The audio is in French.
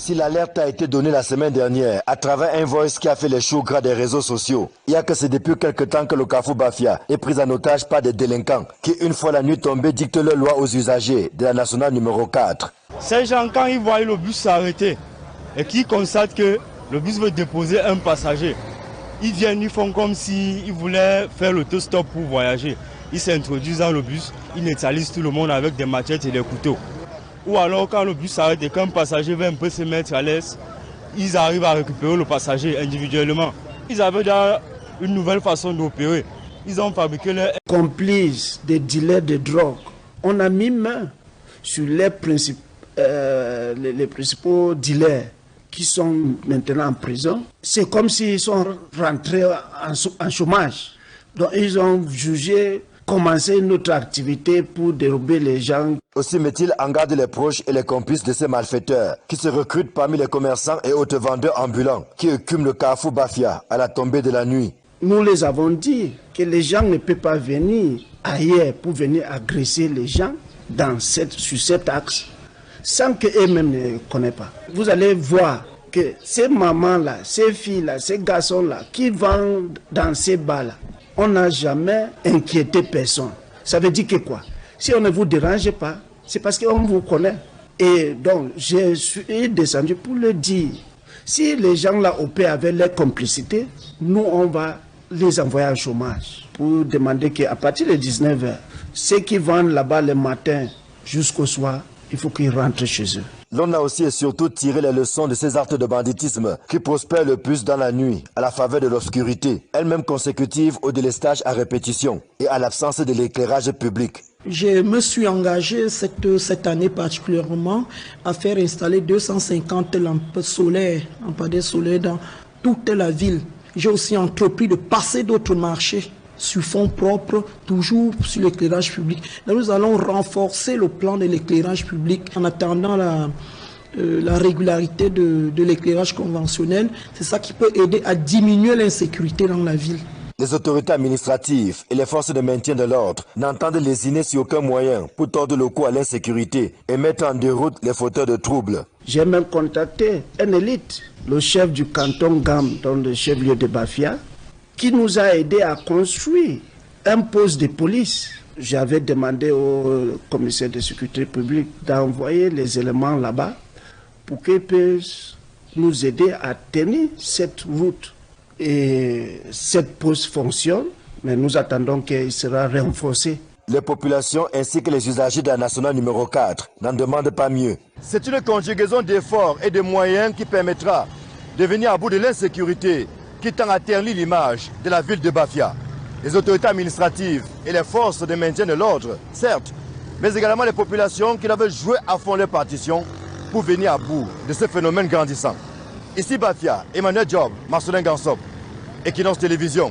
Si l'alerte a été donnée la semaine dernière à travers un voice qui a fait les choux gras des réseaux sociaux, il n'y a que c'est depuis quelque temps que le Carrefour Bafia est pris en otage par des délinquants qui, une fois la nuit tombée, dictent leur loi aux usagers de la nationale numéro 4. Ces gens, quand ils voient le bus s'arrêter et qu'ils constatent que le bus veut déposer un passager, ils viennent, ils font comme s'ils voulaient faire l'autostop pour voyager. Ils s'introduisent dans le bus, ils neutralisent tout le monde avec des machettes et des couteaux. Ou alors quand le bus s'arrête et qu'un passager veut un peu se mettre à l'aise, ils arrivent à récupérer le passager individuellement. Ils avaient déjà une nouvelle façon d'opérer. Ils ont fabriqué leurs complices des dealers de drogue. On a mis main sur les principaux dealers qui sont maintenant en prison. C'est comme s'ils sont rentrés en chômage. Donc ils ont jugé commencer une autre activité pour dérober les gens. Aussi met-il en garde les proches et les complices de ces malfaiteurs qui se recrutent parmi les commerçants et autres vendeurs ambulants qui écument le Carrefour Bafia à la tombée de la nuit. Nous les avons dit que les gens ne peuvent pas venir ailleurs pour venir agresser les gens sur cet axe sans qu'eux-mêmes ne connaissent pas. Vous allez voir que ces mamans-là, ces filles-là, ces garçons-là qui vendent dans ces bars-là, on n'a jamais inquiété personne. Ça veut dire que quoi? Si on ne vous dérange pas, c'est parce qu'on vous connaît. Et donc, je suis descendu pour le dire. Si les gens là opèrent avec leur complicité, nous, on va les envoyer en chômage pour demander qu'à partir de 19h, ceux qui vendent là-bas le matin jusqu'au soir, il faut qu'ils rentrent chez eux. L'on a aussi et surtout tiré les leçons de ces actes de banditisme qui prospèrent le plus dans la nuit, à la faveur de l'obscurité, elle-même consécutive au délestage à répétition et à l'absence de l'éclairage public. Je me suis engagé cette année particulièrement à faire installer 250 lampadaires solaires dans toute la ville. J'ai aussi entrepris de passer d'autres marchés sur fonds propres, toujours sur l'éclairage public. Là, nous allons renforcer le plan de l'éclairage public en attendant la régularité de l'éclairage conventionnel. C'est ça qui peut aider à diminuer l'insécurité dans la ville. Les autorités administratives et les forces de maintien de l'ordre n'entendent lésiner sur aucun moyen pour tordre le cou à l'insécurité et mettre en déroute les fauteurs de troubles. J'ai même contacté un élite, le chef du canton Gam, dans le chef-lieu de Bafia, qui nous a aidé à construire un poste de police. J'avais demandé au commissaire de sécurité publique d'envoyer les éléments là-bas pour qu'ils puissent nous aider à tenir cette route. Et cette poste fonctionne, mais nous attendons qu'il sera renforcé. Les populations ainsi que les usagers de la nationale numéro 4 n'en demandent pas mieux. C'est une conjugaison d'efforts et de moyens qui permettra de venir à bout de l'insécurité qui tend à ternir l'image de la ville de Bafia. Les autorités administratives et les forces de maintien de l'ordre, certes, mais également les populations qui doivent jouer à fond leur partition pour venir à bout de ce phénomène grandissant. Ici Bafia, Emmanuel Job, Marcelin Gansop, Equinox Télévision.